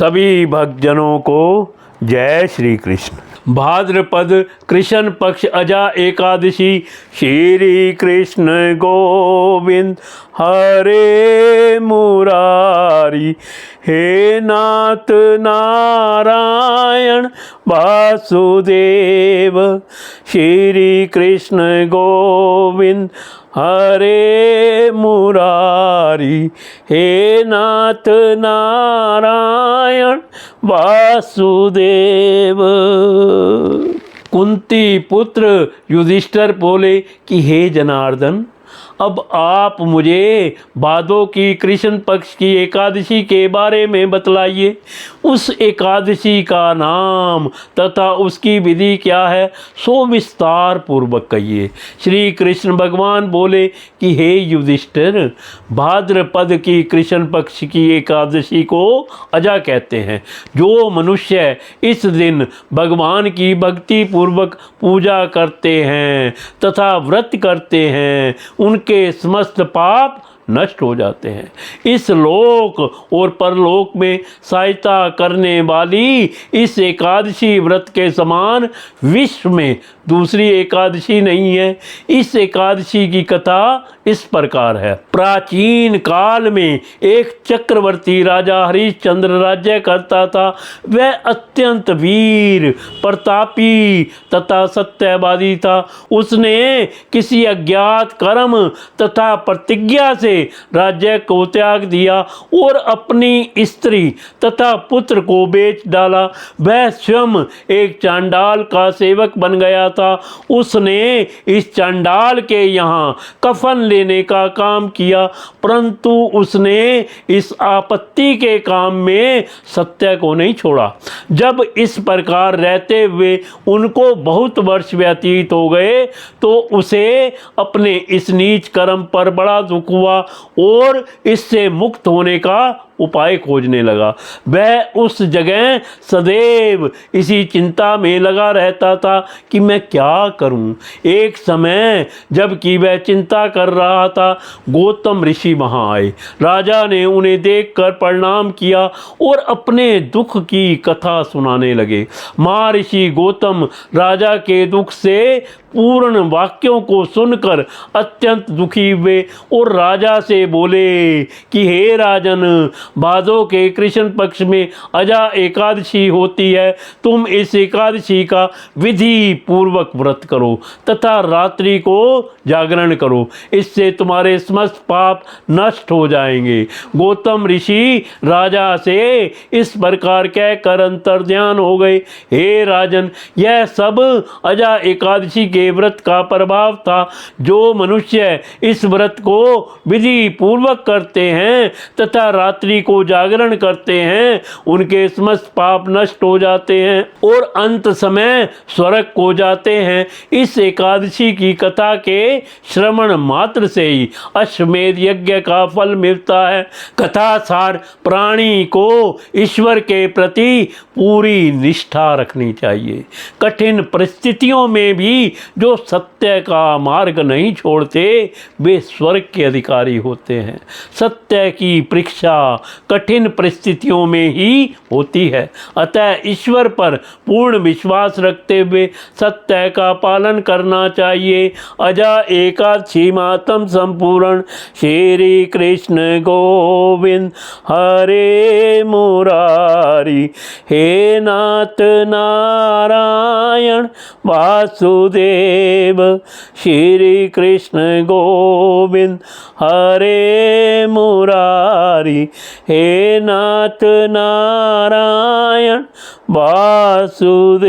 सभी भक्तजनों को जय श्री कृष्ण। भाद्रपद कृष्ण पक्ष अजा एकादशी। श्री कृष्ण गोविंद हरे मुरारी, हे नाथ नारायण वासुदेव। श्री कृष्ण गोविंद हरे मुरारी, हे नाथ नारायण वासुदेव। कुंती पुत्र युधिष्ठिर बोले कि हे जनार्दन, अब आप मुझे भादों की कृष्ण पक्ष की एकादशी के बारे में बतलाइए। उस एकादशी का नाम तथा उसकी विधि क्या है, सो विस्तार पूर्वक कहिए। श्री कृष्ण भगवान बोले कि हे युधिष्ठिर, भाद्रपद की कृष्ण पक्ष की एकादशी को अजा कहते हैं। जो मनुष्य इस दिन भगवान की भक्ति पूर्वक पूजा करते हैं तथा व्रत करते हैं, उनके समस्त पाप नष्ट हो जाते हैं। इस लोक और परलोक में सहायता करने वाली इस एकादशी व्रत के समान विश्व में दूसरी एकादशी नहीं है। इस एकादशी की कथा इस प्रकार है। प्राचीन काल में एक चक्रवर्ती राजा हरिश्चंद्र राज्य करता था। वह अत्यंत वीर, प्रतापी तथा सत्यवादी था। उसने किसी अज्ञात कर्म तथा प्रतिज्ञा से राज्य को त्याग दिया और अपनी स्त्री तथा पुत्र को बेच डाला। वह स्वयं एक चांडाल का सेवक बन गया था। उसने इस चांडाल के यहाँ कफन लेने का काम किया, परंतु उसने इस आपत्ति के काम में सत्य को नहीं छोड़ा। जब इस प्रकार रहते हुए उनको बहुत वर्ष व्यतीत हो गए तो उसे अपने इस नीच कर्म पर बड़ा दुख हुआ और इससे मुक्त होने का उपाय खोजने लगा। वह उस जगह सदैव इसी चिंता में लगा रहता था कि मैं क्या करूं। एक समय जबकि वह चिंता कर रहा था, गौतम ऋषि वहां आए। राजा ने उन्हें देखकर प्रणाम किया और अपने दुख की कथा सुनाने लगे। महर्षि गौतम राजा के दुख से पूर्ण वाक्यों को सुनकर अत्यंत दुखी हुए और राजा से बोले कि हे राजन, भादों के कृष्ण पक्ष में अजा एकादशी होती है। तुम इस एकादशी का विधि पूर्वक व्रत करो तथा रात्रि को जागरण करो। इससे तुम्हारे समस्त पाप नष्ट हो जाएंगे। गौतम ऋषि राजा से इस प्रकार कहकर अंतर्ध्यान हो गए। हे राजन, यह सब अजा एकादशी के व्रत का प्रभाव था। जो मनुष्य इस व्रत को विधि पूर्वक करते हैं तथा रात्रि को जागरण करते हैं, उनके समस्त पाप नष्ट हो जाते हैं और अंत समय स्वर्ग को जाते हैं। इस एकादशी की कथा के श्रवण मात्र से ही अश्वमेध यज्ञ का फल मिलता है। कथा सार प्राणी को ईश्वर के प्रति पूरी निष्ठा रखनी चाहिए। कठिन परिस्थितियों में भी जो सत्य का मार्ग नहीं छोड़ते, वे स्वर्ग के अधिकारी होते हैं। सत्य की परीक्षा कठिन परिस्थितियों में ही होती है। अतः ईश्वर पर पूर्ण विश्वास रखते हुए सत्य का पालन करना चाहिए। अजा एकादशी मातम संपूर्ण। श्री कृष्ण गोविंद हरे मुरारी, हे नाथ नारायण वासुदेव। श्री कृष्ण गोविंद हरे मुरारी, हे नाथ नारायण वासुदेव।